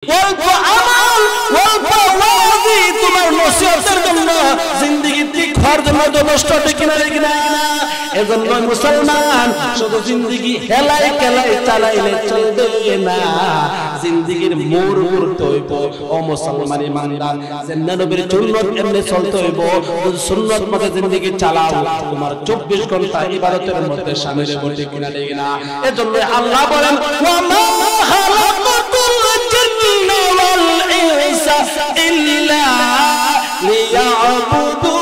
অল্প আমল অল্প ওয়াজি তোমার নসিহতের জন্য জিন্দেগি ঠিক হওয়ার জন্য যথেষ্ট, ঠিক না? এজন্য মুসলমান শুধু জিন্দেগি হেলাই খেলাই চালাইলে চলবে না, জিন্দেগির মোড় ঘুরতে হইব। ও মুসলমান ইমানদার, জিন্নাহ নবীর সুন্নাত এমনি চলতে হইব। যদি সুন্নাত মতে জিন্দেগি চালাও, তোমার 24 ঘন্টা ইবাদতের মধ্যে শামিল হবে, ঠিক না? এজন্য আল্লাহ বলেন, ওয়া মা খালাকাতুল জিন্না ওয়াল ইনসা ইল্লা লিয়াবুদুন।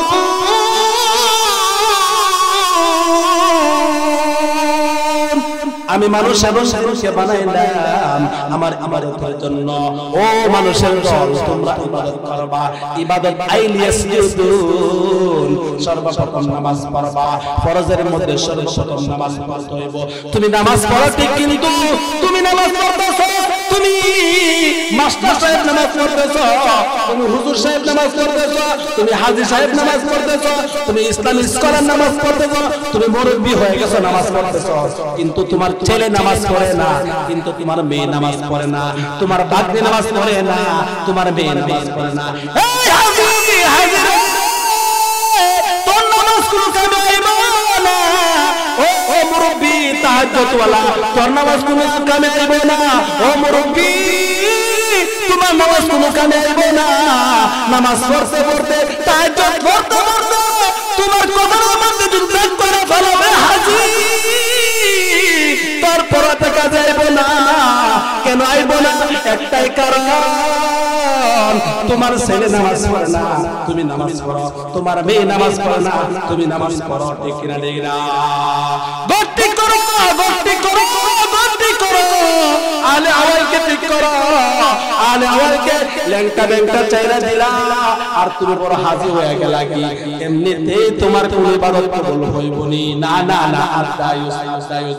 আমি মানুষ এবং মানুষকে বানাইলাম আমার ইবাদতের জন্য। ও মানুষের দল, তোমরা ইবাদত করবা। ইবাদত আইলিয়াসজুদুন, সর্বপ্রথম নামাজ পড়বা। ফরজের মধ্যে সর্বপ্রথম নামাজ পড়তে হইব। তুমি নামাজ পড়ো ঠিক, কিন্তু তুমি নামাজ পড়তেছো, তুমি মাস্টার সাহেব নামাজ পড়তেছো, তুমি হুজুর সাহেব নামাজ পড়তেছো, তুমি হাজী সাহেব নামাজ পড়তেছো, তুমি ইসলামিক স্কলার নামাজ পড়তেছো, তুমি মুরব্বি হয়ে গেছো নামাজ পড়তেছো, কিন্তু তোমার ছেলে নামাজ পড়ে না, কিন্তু তোমার মেয়ে নামাজ পড়ে না, তোমার ভাগ্নে নামাজ পড়ে না, তোমার মেয়ে নামাজ পড়ে না। এই হাজী, হাজী তোর নামাজ কোনো কামে আইবো না। ও মুরব্বি তাহাজ্জুদ ওয়ালা, তোর নামাজ কোনো কামে আইবো না। ও মুরব্বি, তোমার নামাজ কোনো কামে আইবো না। নামাজ পড়তে পড়তে তাহাজ্জুদ পড়তে পড়তে তোমার কবরের মধ্যে যুদ্ধ করে ফেলাবে হাজী, তারপর কাজে আইবো না। কেন আইবো না? একটাই কারণ, তোমার ছেলে নামাজ পড়ে না, তুমি নামাজ পড়ো। তোমার মেয়ে নামাজ পড়ে না, তুমি নামাজ পড়ো, ঠিক না? গতি করো, গতি করো, গতি করো। আলে আওয়ালকে ঠিক করো, আলে আওয়ালকে ল্যাংটা ব্যাংটা চাইরা দিলা, আর তুমি বড় হাজী হয়ে গেলা। কি এমনিতেই তোমার কোন ইবাদত কবুল হইবনি। না না না, আদায়ুস আদায়ুস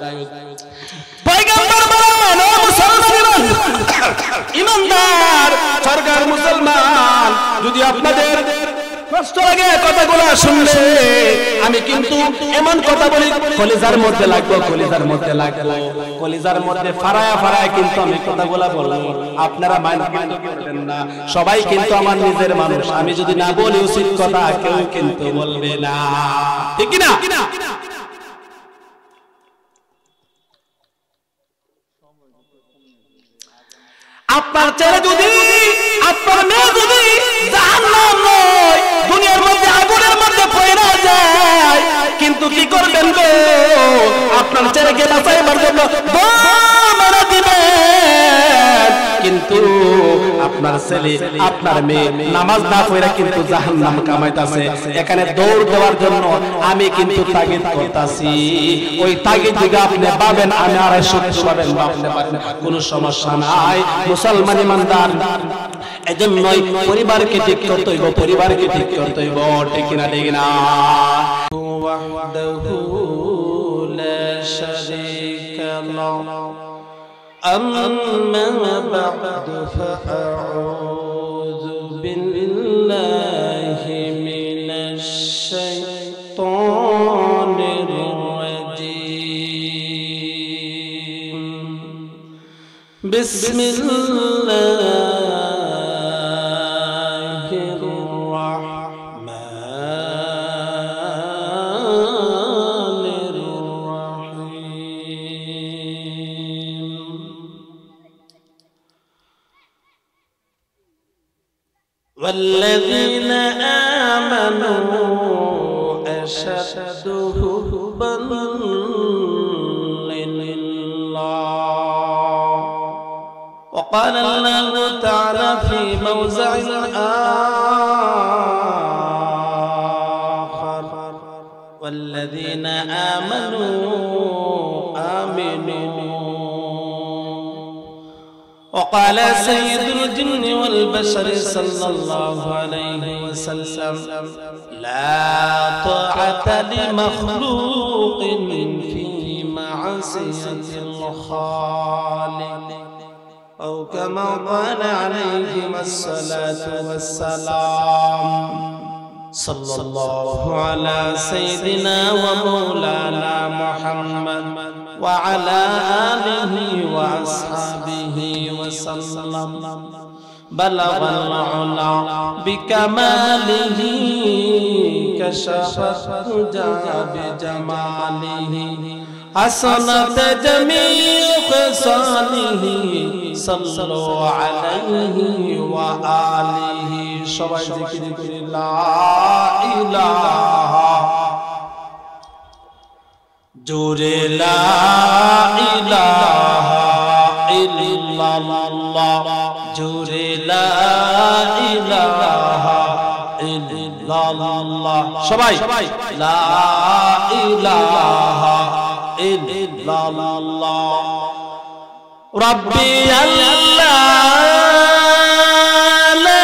পয়গম্বর বলেন, ও মুসলমান ইমানদার সরকার মুসলমান, যদি আপনাদের কষ্ট লাগে কথাগুলো শুনলে, আমি কিন্তু এমন কথা বলি কলিজার মধ্যে লাগবে, কলিজার মধ্যে লাগবে, কলিজার মধ্যে ফারায়া ফারায়া কিন্তু আমি কথাগুলো বলবো। আপনারা মাইন্ড কিন্তু করবেন না, সবাই কিন্তু আমার নিজের মানুষ। আমি যদি না বলি উচিত কথা, কেউ কিন্তু বলবে না, ঠিক কি না? আপনার ছেলে যদি, আপনার মেয়ে যদি জাহান্নাম নয়, দুনিয়ার মধ্যে আগুনের মধ্যে পড়ে যায়, কিন্তু কি করবেন গো? আপনার ছেলেকে বাঁচাইবার জন্য মেরে দিবেন, কিন্তু আপনার ছেলে আপনার মেয়ে নামাজ না পড়ে কিন্তু জাহান্নাম কামাইতাছে। এখানে দৌড় দেওয়ার জন্য আমি কিন্তু তাগিদ করতেছি। ওই তাগিদ যদি আপনি পাবেন, আমি 250 পাবেন, কোনো সমস্যা নাই। মুসলমান ইমানদার, এজন্যই পরিবারকে ঠিক করতে হইব, পরিবারকে ঠিক করতে হইব, ঠিক না? ঠিক না? ওয়াহদাহু লা শারীকা লাহু আম্মা বা'দু ফাআউযু বিল্লাহি মিনাশ শাইতানির রাজীম। বিসমিল্লাহির রাহমানির রাহিম। والذين آمنوا أشد حبا لله. وقال الله تعالى في موضع آخر والذين آمنوا آمنوا. وقال سيد الجن والبشر صلى الله عليه وسلم لا طاعة لمخلوق في معصية الخالق، أو كما قال عليهم الصلاة والسلام. صلى الله على سيدنا ومولانا محمد وعلى آله وأصحابه وسلم بلغ العلا بكماله كشف الدجى بجماله حسنت جميع خصاله صلوا عليه وآله সবাই জিকির করি লা ইলাহা জোরে লা ইলাহা ইল্লাল্লাহ জোরে লা ইলাহা ইল্লাল্লাহ সবাই লা ইলাহা ইল্লাল্লাহ রাব্বি আল্লাহ লা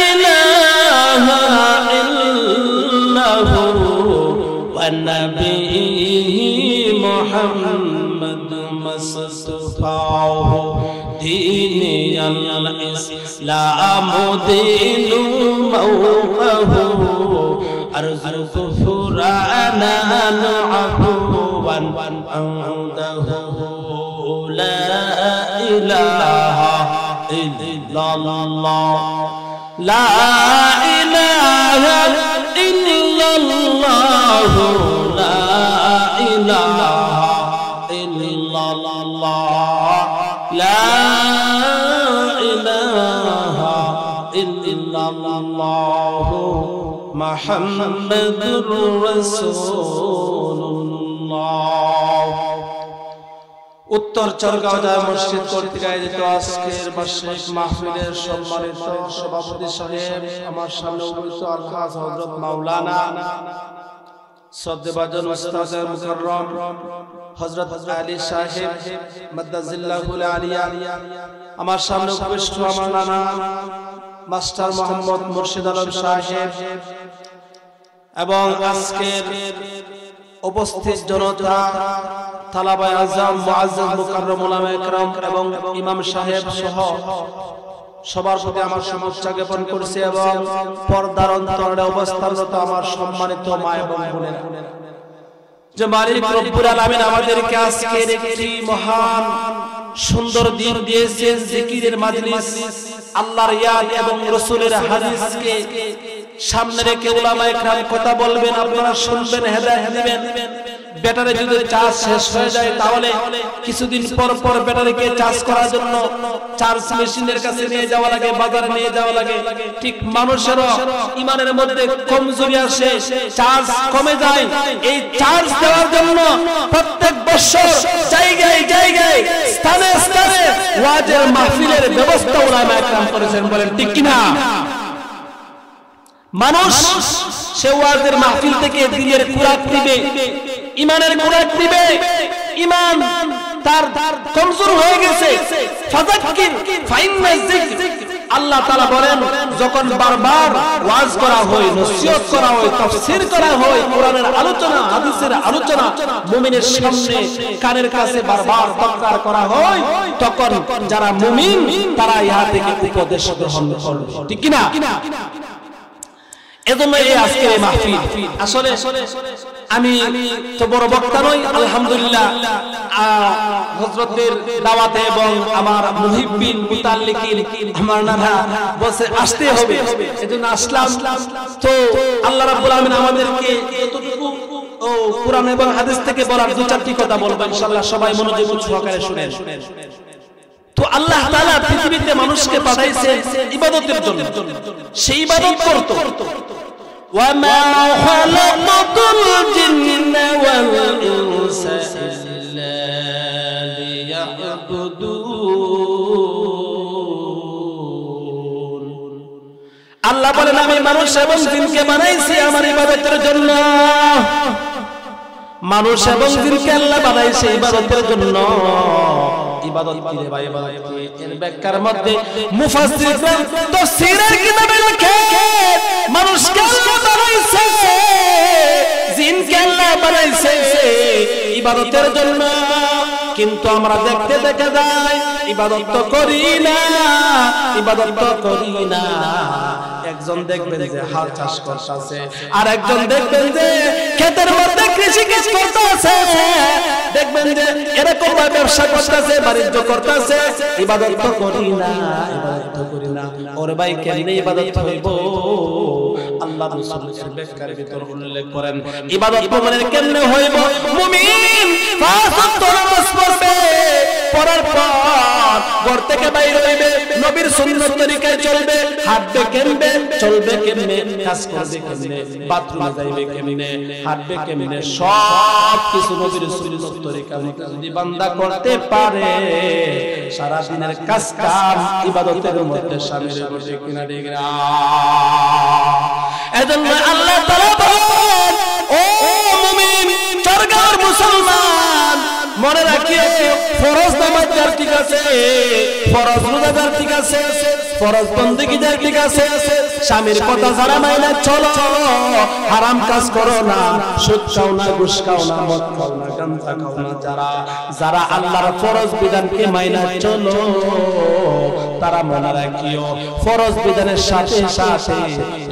ইলাহা ইল্লাহু ওয়া নবিয়্যি মুহাম্মদ মুস্তাফাহু দীনি আল ইসলাম দীনু মাওলাহু আরজু ফুরানা আফওয়ান আউদাহু লা ইলাহা ইল্লাল্লাহ লা ইলাহা ইল্লাল্লাহ লা ইলাহা ইল্লাল্লাহ লা ইলাহা ইল্লাল্লাহ মুহাম্মাদুর রাসূলুল্লাহ। উত্তর চরগাঁও জামে মসজিদ কর্তৃক আয়োজিত আজকের বার্ষিক মাহফিলের সম্মানিত সভাপতি সাহেব, আমার সামনে উপস্থিত আলহাজ হযরত মাওলানা শ্রদ্ধেভাজন উস্তাদ মুকাররম হযরত আলী সাহেব মাদ্দাজিল্লাহুল আলিয়া, আমার সামনে উপস্থিত আমার নানা মাস্টার মোহাম্মদ মুর্শিদ আলম সাহেব এবং আজকের উপস্থিত জনতা তালাবায়ে আযম মুআজ্জাজ মুকাররম উলামায়ে কেরাম এবং ইমাম সাহেব সহ সবার প্রতি আমার শুভেচ্ছা জ্ঞাপন করছি এবং পর্দার অন্তরে অবস্থানরত আমার সম্মানিত মা এবং বোনেরা, যে মালিক রব্বুল আলামিন আমাদেরকে আজকের একটি মহান সুন্দর দিন দিয়েছেন, জিকিরের মাজলিস, আল্লাহর ইয়াদ এবং রাসূলের হাদিসকে সামনে রেখে উলামায়ে কেরাম কথা বলবেন, আপনারা শুনবেন, হেদায়েত দিবেন। ব্যাটারি যদি চার্জ শেষ হয়ে যায় তাহলে কিছুদিন পর পর ব্যাটারিকে চার্জ করার জন্য চার্জ মেশিনের কাছে নিয়ে যাওয়া লাগে, বাজারে নিয়ে যাওয়া লাগে। ঠিক মানুষেরও ঈমানের মধ্যে কমজোরি আসে, চার্জ কমে যায়। এই চার্জ দেওয়ার জন্য প্রত্যেক বছর জায়গায় জায়গায় স্থানে স্থানে ওয়াজের মাহফিলের ব্যবস্থা উলামায়ে কেরাম করেছেন, বলেন ঠিক কিনা? মানুষ সে ওয়াজের মাহফিল থেকে দিনের খুরাক দিবে, ইমানের খুরাক দিবে। ইমান তার কমজোর হয়ে গেছে। ফাযাক্কির ফাইন্না যিকর, আল্লাহ তাআলা বলেন যখন বারবার ওয়াজ করা হয়, নসিহত করা হয়, তাফসীর করা হয়, কোরআনের আলোচনা, হাদিসের আলোচনা মুমিনের সামনে কানের কাছে বারবার তাকরার করা হয়, তখন যারা মুমিন তারা ইহা থেকে উপদেশ গ্রহণ করবে, ঠিক কি না? এজন্য এই আজকের এই মাহফিল, আসলে আমি তো বড় বক্তা নই, আলহামদুলিল্লাহ হযরতের দাওয়াতে এবং আমার মুহিব্বিন মুতাল্লিকিন আমার নানা বসে আসতে হবে, এজন্য আসলাম। তো আল্লাহ রাব্বুল আলামিন আমাদেরকে এতটুকু কোরআন এবং হাদিস থেকে বলার দু চারটি কথা বলবো ইনশাআল্লাহ, সবাই মনোযোগ সহকারে শুনেন। তো আল্লাহ তাআলা পৃথিবীতে মানুষকে পাঠাইছেন ইবাদতের জন্য, সেই ইবাদত করতে। وما خلقت الجن والإنس إلا ليعبدون। আল্লাহ বলেন আমি মানুষ এবং জিনকে বানাইছি আমার ইবাদতের জন্য। মানুষ এবং জিনকে আল্লাহ বানাইছে ইবাদতের জন্য। ইবাদত কি রে ভাই? ইবাদত কি? এর ব্যাখ্যার মধ্যে মুফাসসিরগণ তাফসীরের কিতাবে লেখে মানুষকে আল্লাহ বানাইছে, জিনকে আল্লাহ বানাইছে ইবাদতের জন্য। কিন্তু আমরা দেখতে দেখে যাই, ইবাদত তো করি না, ইবাদত তো করি না। একজন দেখবেন যে হাল চাষ করতেছে, আর একজন দেখবেন যে ক্ষেতের মধ্যে কৃষি কাজ করতেছে, দেখবেন যে এরকম ভাবে ব্যবসা করতেছে, বাণিজ্য করতেছে, ইবাদত তো করি না, ইবাদত তো করি না। ওরে ভাই কেমনে ইবাদত হইব? আল্লাহ রাসূলের ব্যাখ্যার ভিতর উল্লেখ করেন ইবাদত মানে কেমনে হইব। মুমিন পাঁচ ওয়াক্ত নামাজ পড়বে, পড়ার পর ঘর থেকে বাইরে হইবে, নবীর সুন্নাত তরিকায় চলবে, হাঁটবে কেমনে, চলবে কেমনে, কাজ করবে কেমনে, বাথরুমে যাইবে কেমনে, হাঁটবে কেমনে, সব কিছু নবীর সুন্নাত তরিকা মতো যদি বান্দা করতে পারে, সারা দিনের কাজ কাম ইবাদতের মধ্যে শামিল হবে কিনা ঠিক না? এজন্য আল্লাহ তাআলা বলেন, ও মুমিন চরগার মুসলমান, মনে রাখিও ফরজ নামাজ যার ঠিক আছে, ফরজ রোজা যার ঠিক আছে, ফরজ বন্দেগী যার ঠিক আছে, স্বামীর কথা যারা মাইনা চলো, হারাম কাজ করো না, সুদ খাও না, ঘুষ খাও না, মদ খাও না, গাঁজা খাও না, যারা আল্লাহর ফরজ বিধানকে মাইনা চলো, তারা মনে রাখিও ফরজ বিধানের সাথে সাথে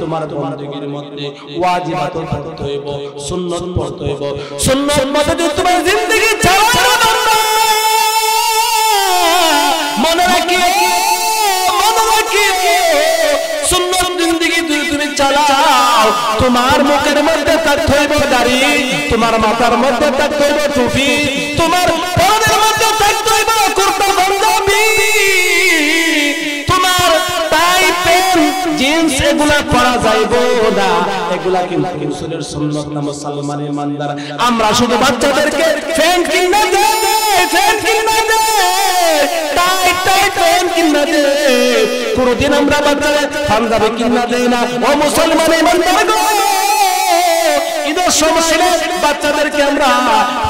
তোমার বন্দেগীর মধ্যে ওয়াজিবাত পড়তে হইব, সুন্নাত পড়তে হইব। সুন্নাত মতে যদি তোমার জিন্দেগি চালানো বান্দা, মনে রাখিও, মনে রাখিও সুন্নাত জিন্দেগি যদি তুমি চালাও, তোমার মুখের মধ্যে থাকতে হইব দাড়ি, তোমার মাথার মধ্যে থাকতে হইব টুপি, তোমার পরনের মধ্যে থাকতে হইব কুর্তা পাঞ্জাবি, তোমার টাই প্যান্ট জিন্স এগুলা পরা যাইব না, এগুলা কিন্তু রাসূলের সুন্নাত না। মুসলমান ইমানদার আমরা শুধু বাচ্চাদেরকে প্যান্ট কিনে দেই, প্যান্ট কিনে দেই, টাই টাই প্যান্ট কিনে দেই, কোনদিন আমরা বাচ্চাদের পাঞ্জাবি কিনে দেই না। ও মুসলমান ইমানদার গো, ঈদের সময় বাচ্চাদেরকে আমরা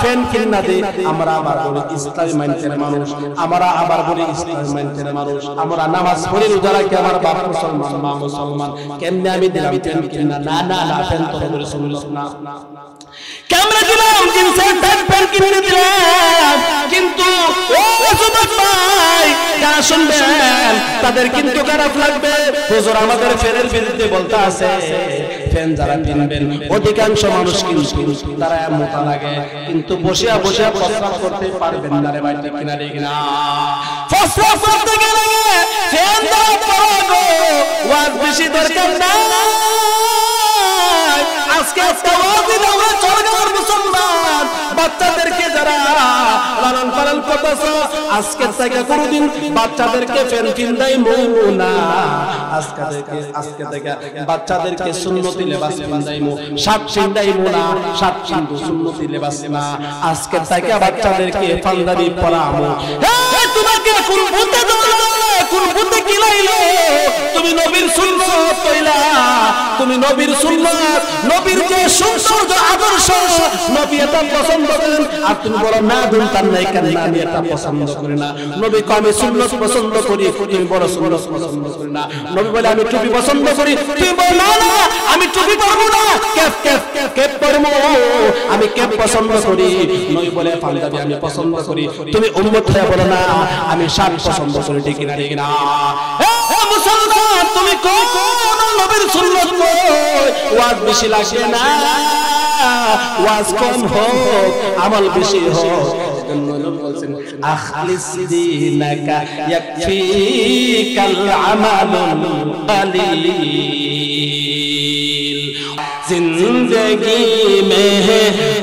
ফ্যান কিনা দিই, আমরা আবার বলি ইসলামী মাইন্ডের মানুষ, আমরা আবার বলি ইসলামী মাইন্ডের মানুষ, আমরা নামাজ পড়ি, রোজা রাখি, আমার বাপ মুসলমান, মা মুসলমান, কেমনে আমি দিলাম ফ্যান কিনা? না না না, ফ্যান তো বলে শুনল না, কেমনে দিলাম জিন্সের প্যান্ট কিনে দিলাম, কিন্তু ও যুবক ভাই যারা শুনবেন তাদের কিন্তু খারাপ লাগবে। হুজুর আমাদের ফ্যানের বিরুদ্ধে বলতে আছে, ফ্যান যারা কিনবেন অধিকাংশ মানুষ কিন্তু তারা মোটা লাগে, কিন্তু বসিয়া বসিয়া প্রস্রাব করতে পারবেন না রে ভাই, ঠিক কিনা? ঠিক না? প্রস্রাব করতে গেলে ফ্যান দাও পড়ো, ওয়াজ বেশি দরকার না। আজকে একটা ওয়াজ দাও চরগার মুসলমান, বাচ্চাদেরকে যারা লালন পালন করতেছ, আজকে থেকে কোনদিন বাচ্চাদেরকে ফ্যান কিনদাই মু না, আজকে থেকে বাচ্চাদেরকে সুন্নতি লেবাস কিনদাইমু, শার্ট কিনদাইমু না, শার্ট কিন্তু সুন্নতি লেবাস না, আজকে থেকে বাচ্চাদেরকে পাঞ্জাবি পরামু। এই তোমাকে কোন বুতে ধরলো, কোন বুতে কিলাইলো? তুমি নবীর সুন্নাত কইলা, তুমি নবীর সুন্নাত, নবীর যে সুন্দর আদর্শ, নবী এটা পছন্দ করেন, আর তুমি বলো না দুনতার নাই কেন, আমি এটা পছন্দ করি না। নবী কয় আমি সুন্নাত পছন্দ করি, তুমি বলো সুন্নাত পছন্দ করি না। নবী বলে আমি টুপি পছন্দ করি, তুমি বলো না না আমি টুপি পরবো না, ক্যাপ পরবো, আমি ক্যাপ পছন্দ করি। নবী বলে পাঞ্জাবি আমি পছন্দ করি, তুমি উম্মত হয়ে বলো না আমি শার্ট পছন্দ করি, ঠিক না? ঠিক না? হে মুসলমান, তুমি কোন নবীর সুন্নাত কই? ওয়াজ বেশি লাগবে না, ওয়াজ কম হোক, আমল বেশি হোক। আখলিস দীনাকা ইয়াকফিকাল আমালুল কলিল, জিন্দগি মে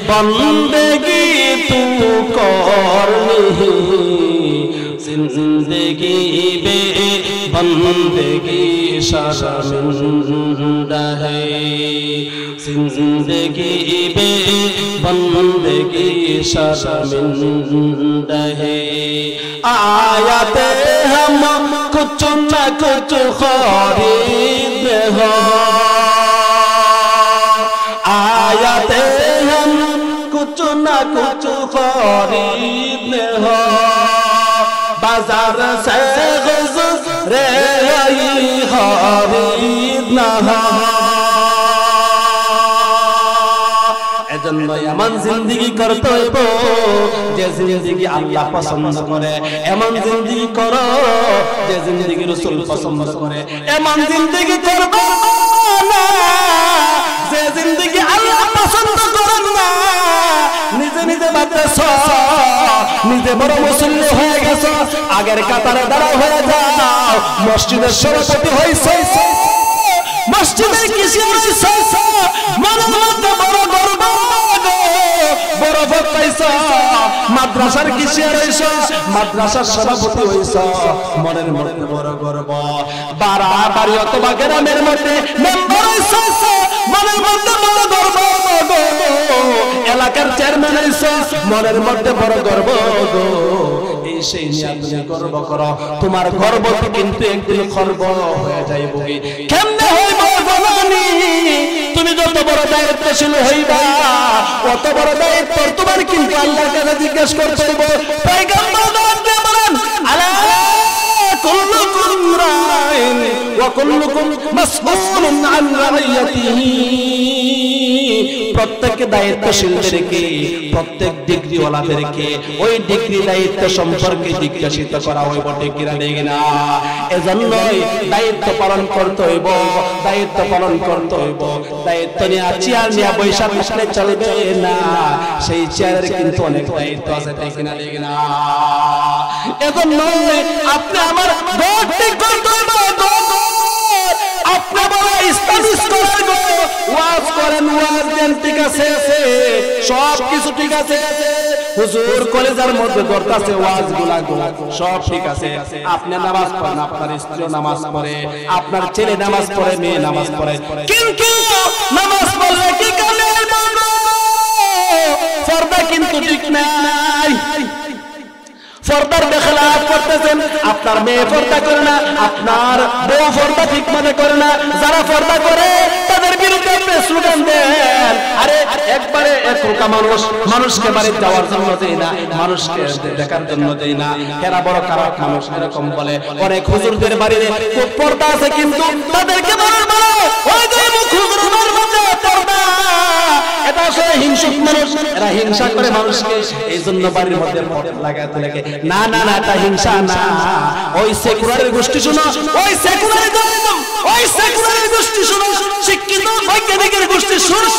বন্দগি তু করনি, জিন্দগি বে বন্দগি শর্মিন্দা है, जिंदगी बे बंदगी शर्मिंदा है। आयाते हम कुछ न कुछ खरीद हो, आयाते हम कुछ न कुछ खरीद हो, बाजार से गुजरे खरीद न हो। এজন্য এমন জিন্দেগি করতে হইব যে জিন্দেগি আল্লাহ পছন্দ করে, এমন জিন্দেগি করো যে জিন্দেগি রাসূল পছন্দ করে, এমন জিন্দেগি করব না যে জিন্দেগি আল্লাহ পছন্দ করেন না। নিজে নিজে ভাবতেছ নিজে বড় মুসল্লি হয়ে গেছো, আগের কাতারে দাঁড়া হয়ে যাও, মসজিদের সভাপতি হইছো, মসজিদের কিসে হইছো, মনের মধ্যে বড় গর্ব বড় ভোগ পাইছো, মাদ্রাসার কিসে হইছো, মাদ্রাসার সভাপতি হইছো, মনের মধ্যে বড় গর্ব, বাড়ি অথবা গ্রামের মধ্যে মেম্বার হইছো, মনের মধ্যে বড় গর্ব, এলাকার চেয়ারম্যান হইছো, মনের মধ্যে বড় গর্ব। এই সেই নিয়ে তুমি গর্ব করো, তোমার গর্ব কিন্তু একদিন খর্ব হয়ে যাইব। কেমনে হইব জানি? তুমি যত বড় দায়িত্বশীল হইবা কত বড় দায়িত্ব তোমার কিন্তু আল্লাহর কাছে জিজ্ঞেস করতে হইব। পয়গম্বর বলেন আলা কুল্লুকুম রাইন ওয়া কুল্লুকুম মাসউলুন আন রাইয়াতিহি। প্রত্যেক দায়িত্বশীলদেরকে, প্রত্যেক ডিগ্রিওয়ালাদেরকে ওই ডিগ্রি দায়িত্ব সম্পর্কে জিজ্ঞাসিত করা হইব, ঠিক কিনা ঠিক না? এজন্যই দায়িত্ব পালন করতে হইব, দায়িত্ব পালন করতে হইব। দায়িত্ব নিয়ে চেয়ার নিয়ে বৈশা থাকলে চলবে না, সেই চেয়ারের কিন্তু অনেক দায়িত্ব আছে, ঠিক কিনা ঠিক না? এজন্যই আপনি আমার ঘর ঠিক করতে হইব, আপনি বড় ইসলামী স্কলার গো, ওয়াজ করেন, ওয়াজ দেন, ঠিক আছে, সব কিছু ঠিক আছে, হুজুর কলেজের মধ্যে করতেছে ওয়াজগুলা সব ঠিক আছে, আপনি নামাজ পড়েন, আপনার স্ত্রী নামাজ পড়ে, আপনার ছেলে নামাজ পড়ে, মেয়ে নামাজ পড়ে, কিন্তু নামাজ পড়লে কি কামে পর্দা কিন্তু ঠিক নাই, পর্দার বেখলাফ করতেছেন, আপনার মেয়ে পর্দা করে না, আপনার বউ পর্দা ঠিক মতো করে না, যারা পর্দা করে তাদের বিরুদ্ধে আপনি স্লোগান দেন। আরে একবারে একরোকা মানুষকে বাড়ি যাওয়ার জন্য দেই না, মানুষকে দেখার জন্য দেই না, এরা বড় খারাপ মানুষ এরকম বলে। অনেক হুজুরদের বাড়িতে খুব পর্দা আছে কিন্তু তাদেরকে মানুষ বলে ওই যে মুখ হুজুরের মধ্যে পর্দা, এটা আসলে হিংসুক মানুষ, এরা হিংসা করে মানুষকে, এই জন্য বাড়ির মধ্যে পর্দা লাগাতে লাগে। না না না, এটা হিংসা না, ওই সেকুলারের গোষ্ঠী শুনো, ওই সেকুলারের গোষ্ঠী শুনো, শিক্ষিত বৈজ্ঞানিকের গোষ্ঠী শুনো,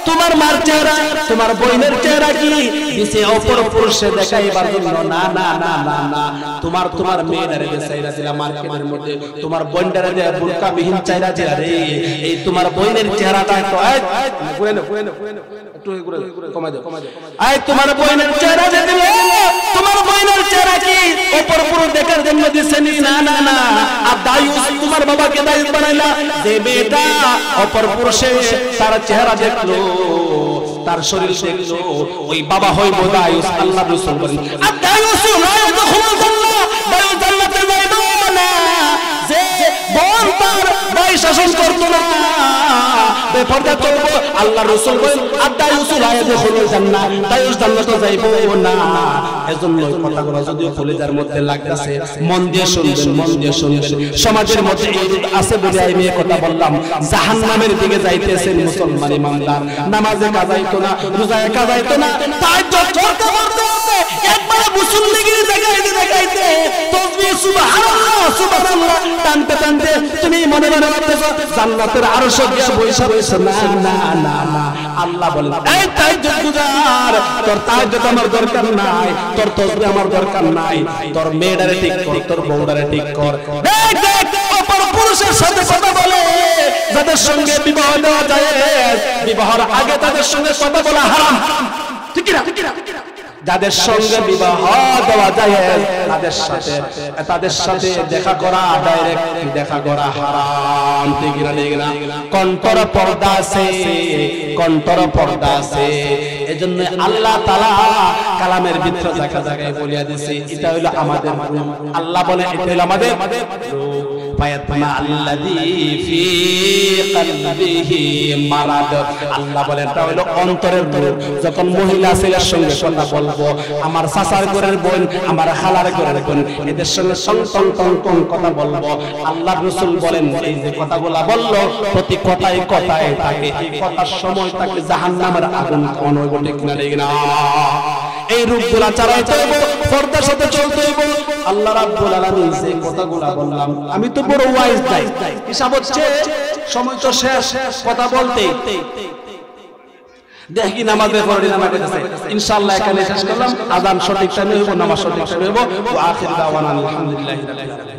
তোমার মার চেহারা, তোমার বোনের চেহারা কি দিছে অপর পুরুষে দেখাইবার জন্য? না না না না না, তোমার মেয়েটারে চাইরা দিলা মার্কেটের মধ্যে, তোমার বোনটারে দেয়া বুরকাবিহীন চাইরা দিলা রে, এই তোমার বোনের চেহারাটা তো ঘুরে নাও একটু কমাই দাও, আয় তোমার বোনের চেহারা দিলে, তোমার বোনের চেহারা কি অপর পুরুষ দেখার জন্য দিছে? না না না, আর দায়ুস তোমার বাবাকে দায়ুস বানাইলা, যে বেটা অপর পুরুষে তার চেহারা দেখলো, তার শরীর দেখলো, ওই বাবা হইব দায়ুস। আল্লাহ রাসূল বলেন আর দায়ুস লা ইয়াদখুলুল জান্নাহ, দায়ুস জান্নাতে যাইবে না, যে বোন তার ভাই শাসন করতো না, বেপরদা চলবো। আল্লাহ রাসূল বলেন আর দায়ুস লা ইয়াদখুলুল জান্নাহ, দায়ুস জান্নাতে যাইবে না। এজন্য কথাগুলো যদিও কলিজার মধ্যে লাগতেছে, মন দিয়ে শুনবেন, মন দিয়ে শুনবেন। সমাজের মধ্যে এই আছে বলে আমি এই কথা বললাম, জাহান্নামের দিকে যাইতেছেন মুসলমান ইমানদার, নামাজে কাজাইতো না, রোজায় কাজাইতো না, তাহাজ্জুদ করতে করতে একবার মুসল্লিগিরি দেখাইতে তাসবিহ সুবহানাল্লাহ সুবহানাল্লাহ টানতে টানতে তুমি মনে মনে ভাবতেছো জান্নাতের আরশ গিয়া বইসা বইসা। না না না না, আল্লাহ বলেন এই তাহাজ্জুদ গুজার, তোর তাহাজ্জুদ আমার দরকার নাই, তোর তাসবিহ আমার দরকার নাই, তোর মেয়েটারে ঠিক কর, তোর বউটারে ঠিক কর। দেখ দেখ অপর পুরুষের সাথে কথা বলে যাদের সঙ্গে বিবাহ দেওয়া যায়, বিবাহের আগে তাদের সঙ্গে কথা বলা হারাম, ঠিক কি না? যাদের সঙ্গে বিবাহ দেওয়া যায় তাদের সাথে দেখা করা, ডাইরেক্ট দেখা করা হারাম, ঠিক না? ঠিক না? কণ্ঠর পর্দা আছে, কণ্ঠর পর্দা আছে। এজন্য আল্লাহ তাআলা কালামের ভিতরে জায়গা জায়গায় বলিয়া দিয়েছে এটা হলো আমাদের রূপ। আল্লাহ বলে এটা হলো আমাদের রূপ। ফায়াতমা আল্লাযী ফি কলবিহি মারাদ। আল্লাহ বলেন এটা হলো অন্তরের রোগ। যখন মহিলা ছেলের সঙ্গে কথা বলবো, আমার চাচার ঘরের বোন, আমার খালার ঘরের বোন, এদের সঙ্গে টন কথা বলবো, আল্লাহর রাসূল বলেন এই যে কথাগুলা বললো, প্রতি কথায় কথায় থাকে, এই কথার সময় তাকে জাহান্নামের আগুন খাওয়ানো হবে, ঠিক না ঠিক না? এই রূপগুলা চালাইতে হবে, পর্দার সাথে চলতে হবে। আল্লাহ রাব্বুল আলামিন যে কথাগুলা বললাম, আমি তো বড় ওয়াইজ নাই, হিসাব হচ্ছে সময় তো শেষ কথা বলতে। দেখি নামাজের পরে নামাজ আছে, ইনশাআল্লাহ এখানে শেষ করলাম। আযান সঠিক টাইমে হইব, নামাজ সঠিক টাইমে হইব। ওয়া আখির দাওয়ানা আলহামদুলিল্লাহি রাব্বিল আলামিন।